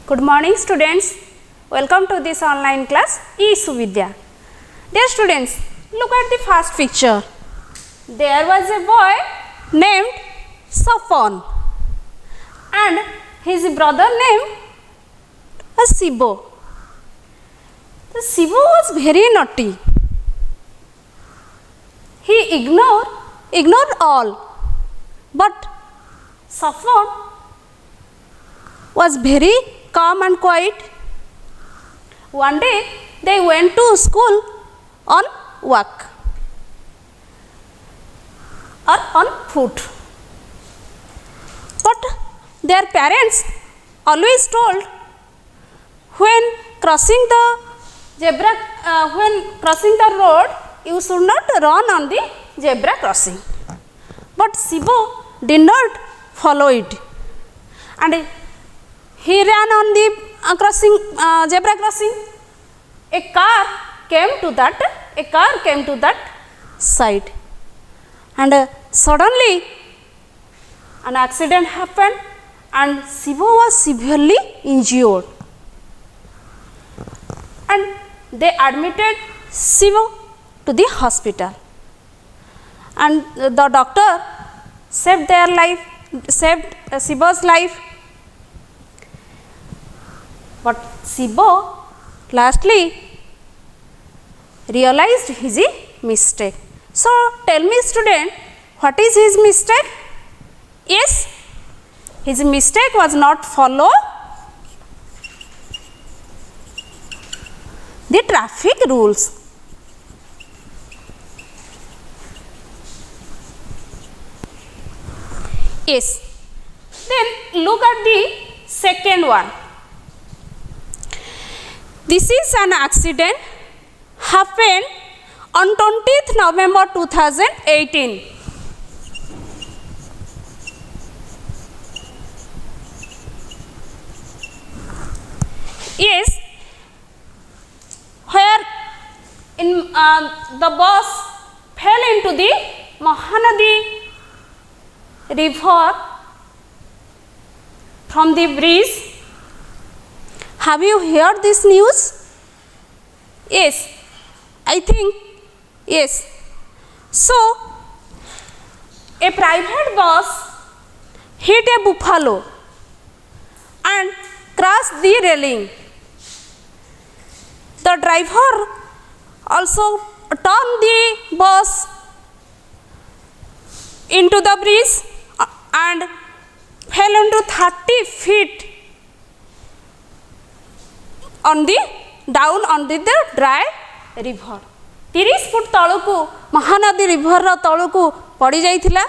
Good morning students. Welcome to this online class eSuvidya. Dear students, look at the first picture. There was a boy named Safwan and his brother named Sibo. The Sibo was very naughty. He ignored all, but Safwan was very calm and quiet. One day they went to school on walk or on foot, but their parents always told when crossing the road you should not run on the zebra crossing. But Sibo did not follow it, and he ran on the zebra crossing. A car came to that side, and suddenly an accident happened, and Sibo was severely injured. And they admitted Sibo to the hospital, and the doctor saved Sibo's life. But Sibo lastly realized his mistake. So tell me student, what is his mistake? Yes, his mistake was not follow the traffic rules. Yes. Then look at the second one. This is an accident happened on 20th November 2018. Yes, where the bus fell into the Mahanadi river from the bridge. Have you heard this news? Yes, I think yes. So, a private bus hit a buffalo and crashed the railing. The driver also turned the bus into the bridge and fell into 30 feet down on the dry river. 30 foot तलकू Mahanadi river तलकू पड़ जाइथिला,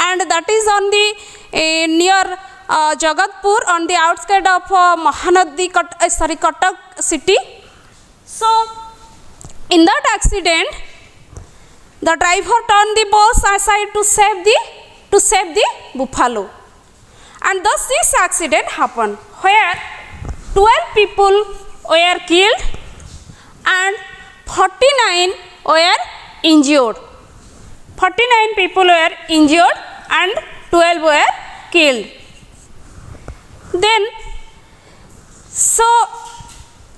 and that is on the near Jagatpur, on the outskirts of Mahanadi Cuttack city. So in that accident the driver turned the bus aside to save the buffalo, and thus this accident happened where 12 people were killed and 49 were injured. 49 people were injured and 12 were killed. Then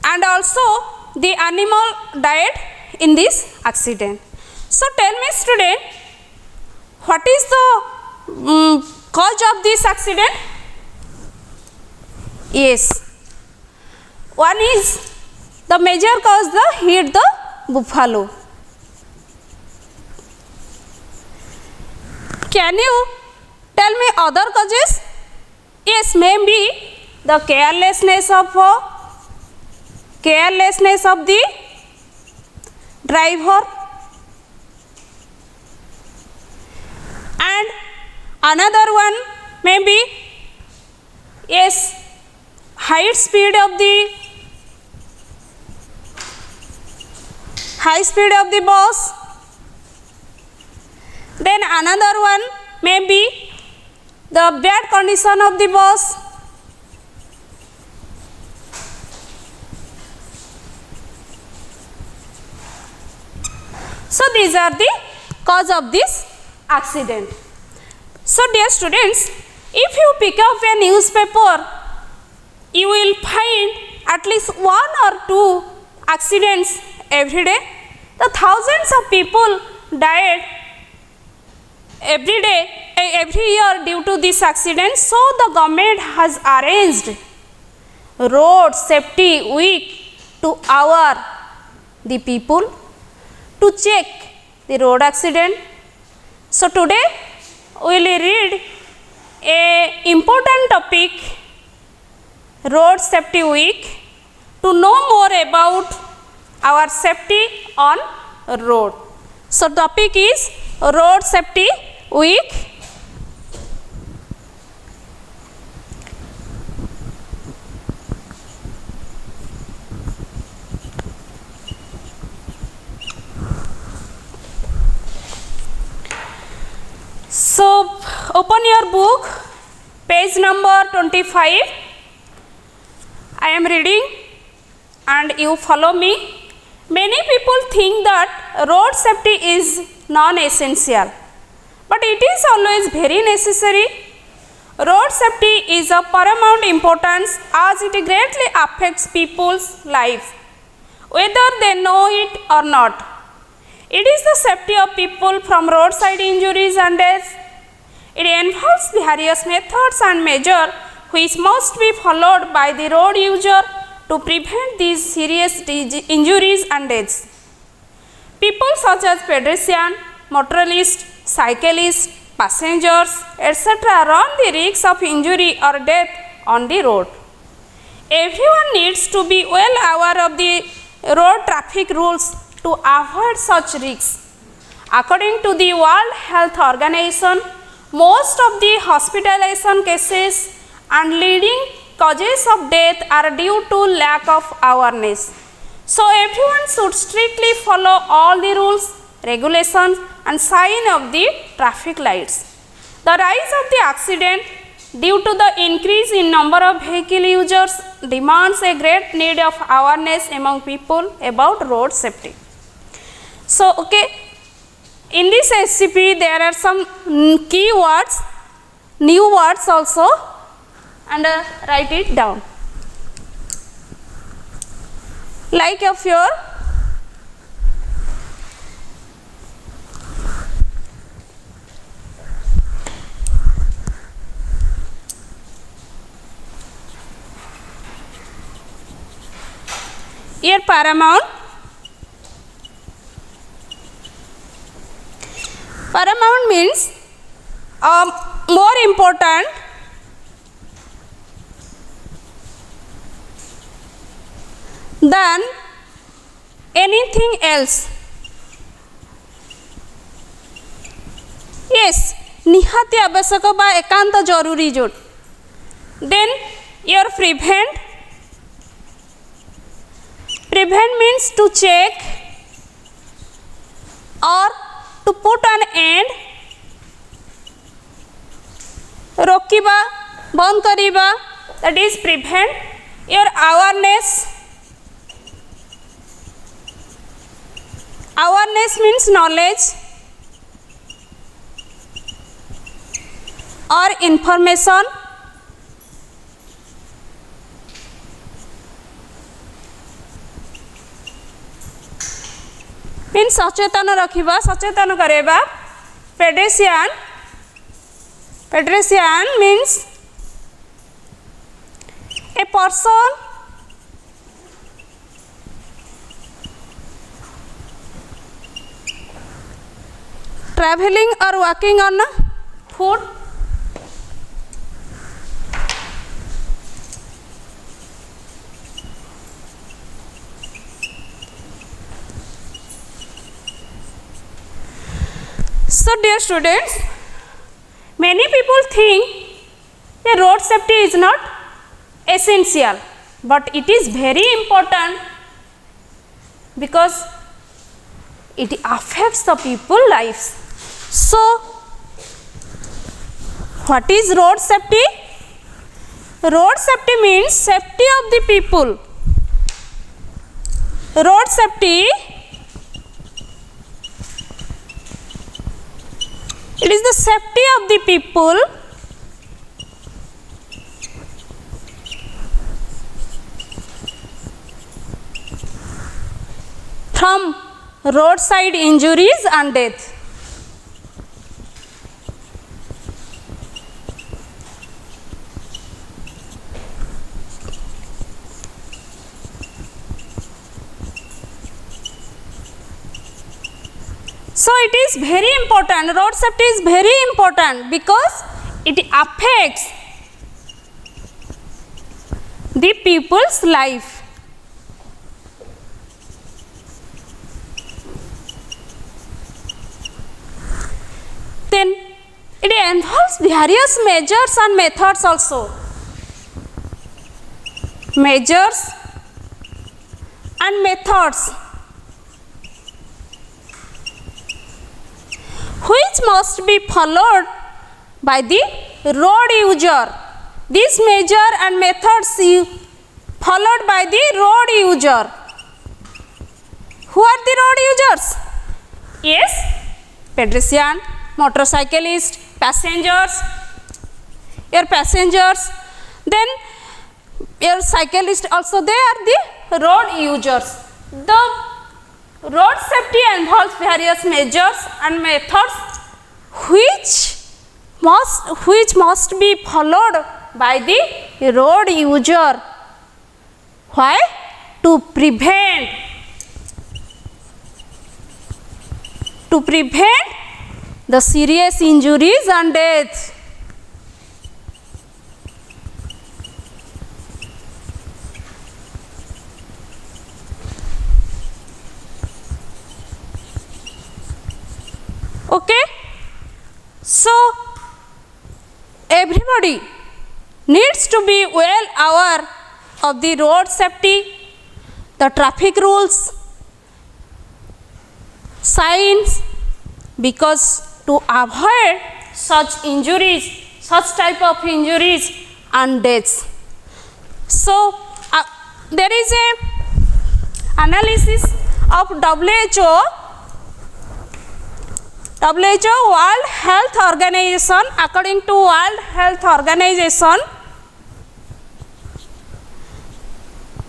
and also the animal died in this accident. So tell me student, what is the cause of this accident? Yes, one is the major cause hit the buffalo. Can you tell me other causes? Yes, maybe the carelessness of the driver, and another one maybe yes, high speed of the bus. Then another one may be the bad condition of the bus. So these are the cause of this accident. So dear students, if you pick up a newspaper you will find at least one or two accidents every day. The thousands of people died every day, every year due to this accident. So the government has arranged road safety week to hour the people to check the road accident. So today we will read a important topic, road safety week, to know more about our safety on road. So topic is road safety week. So open your book, page number 25. I am reading and you follow me. Many people think that road safety is non-essential, but it is always very necessary. Road safety is of paramount importance as it greatly affects people's lives, whether they know it or not. It is the safety of people from roadside injuries and deaths. It involves various methods and measures which must be followed by the road user to prevent these serious injuries and deaths. People such as pedestrians, motorists, cyclists, passengers, etc. run the risk of injury or death on the road. Everyone needs to be well aware of the road traffic rules to avoid such risks. According to the World Health Organization, most of the hospitalization cases and leading causes of death are due to lack of awareness. So everyone should strictly follow all the rules, regulations and sign of the traffic lights. The rise of the accident due to the increase in number of vehicle users demands a great need of awareness among people about road safety. So in this SCP there are some key words, new words also, and write it down. Like of your here paramount. Paramount means more important, than anything else. Yes, निहाती आवश्यक बा एकांत जरूरी जोट. Then your prevent. Prevent means to check or to put an end. रोकिबा, बंद करिबा, that is prevent. Your awareness. Awareness means knowledge or information. Means Sachetan रखिबा, Sachetan करेबा. Pedestrian. Pedestrian means a person traveling or walking on foot. So dear students, many people think that road safety is not essential, but it is very important because it affects the people's lives. So what is road safety? Road safety means safety of the people. Road safety, it is the safety of the people from roadside injuries and death. So it is very important, road safety is very important because it affects the people's life. Then it involves various measures and methods also. Measures and methods which must be followed by the road user. These measure and methods followed by the road user. Who are the road users? Yes, pedestrian, motorcyclist, passengers, your passengers, then your cyclist also, they are the road users. The road safety involves various measures and methods which must be followed by the road user. Why? To prevent the serious injuries and death. Okay, so everybody needs to be well aware of the road safety, the traffic rules, signs, because to avoid such injuries, such type of injuries and deaths. So there is a analysis of WHO, World Health Organization. According to World Health Organization,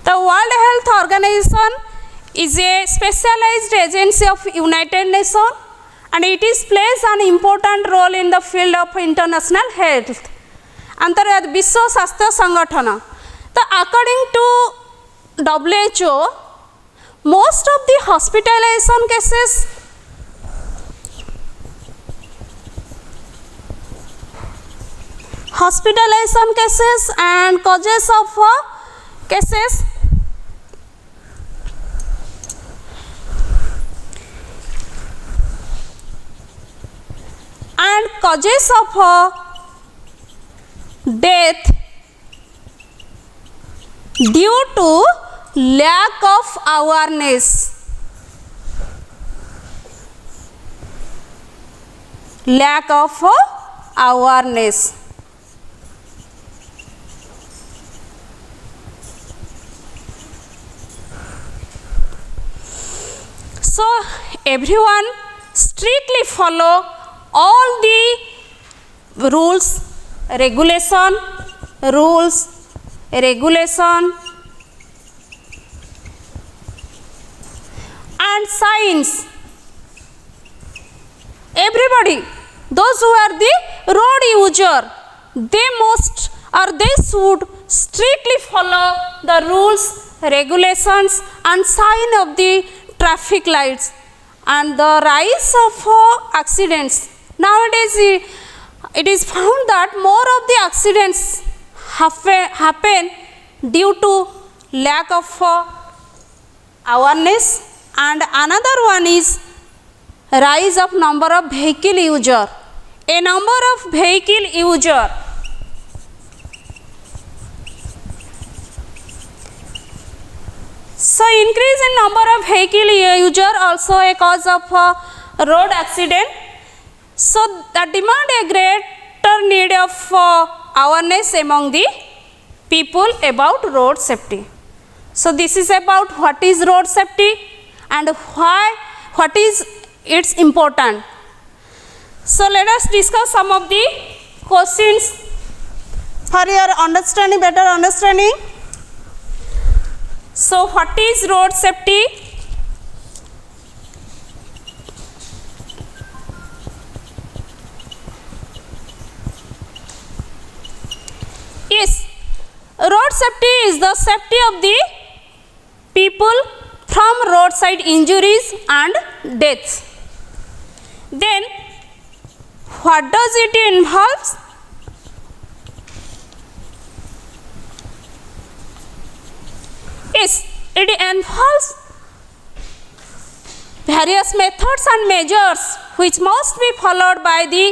the World Health Organization is a specialized agency of United Nations and it is plays an important role in the field of international health. अंतर्गत विश्व स्वास्थ्य संगठन. तो according to WHO, most of the hospitalization cases and causes of cases and causes of death due to lack of awareness. Lack of awareness. So everyone strictly follow all the rules, regulation and signs. Everybody, those who are the road user, they must or they should strictly follow the rules, regulations and sign of the traffic lights. And the rise of accidents, nowadays it is found that more of the accidents happen due to lack of awareness, and another one is rise of number of vehicle user. A number of vehicle user so increase in number of vehicle user also a cause of road accident. So that demand a greater need of awareness among the people about road safety. So this is about what is road safety and what is its important. So let us discuss some of the questions for your understanding, better understanding. So what is road safety? safety is the safety of the people from roadside injuries and deaths. Then what does it involve? Yes, it involves various methods and measures which must be followed by the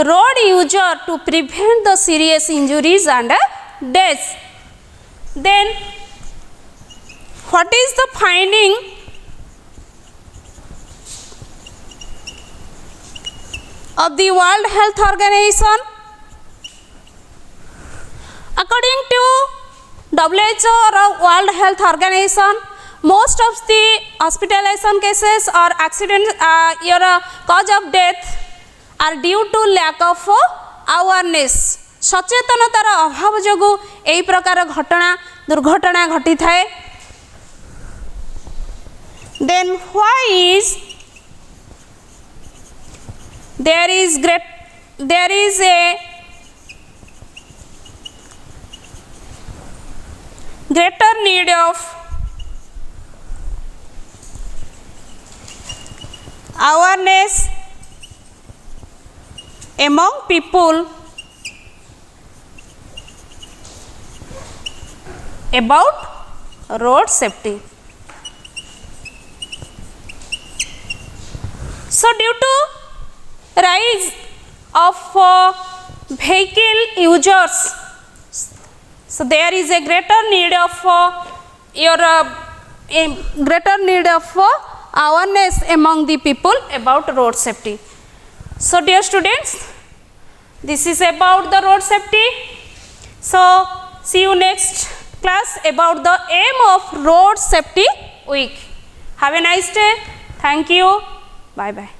road user to prevent the serious injuries and deaths. Then what is the finding of the World Health Organization? According to WHO or World Health Organization, most of the hospitalization cases or accidents cause of death are due to lack of awareness. सचेतनतार अभाव जोगु एई प्रकार घटना दुर्घटना घटी थाए. Then why is there is a greater need of awareness among people about road safety. So due to rise of vehicle users, so there is a greater need of awareness among the people about road safety. So dear students, this is about the road safety. So see you next class about the aim of Road Safety Week. Have a nice day. Thank you. Bye bye.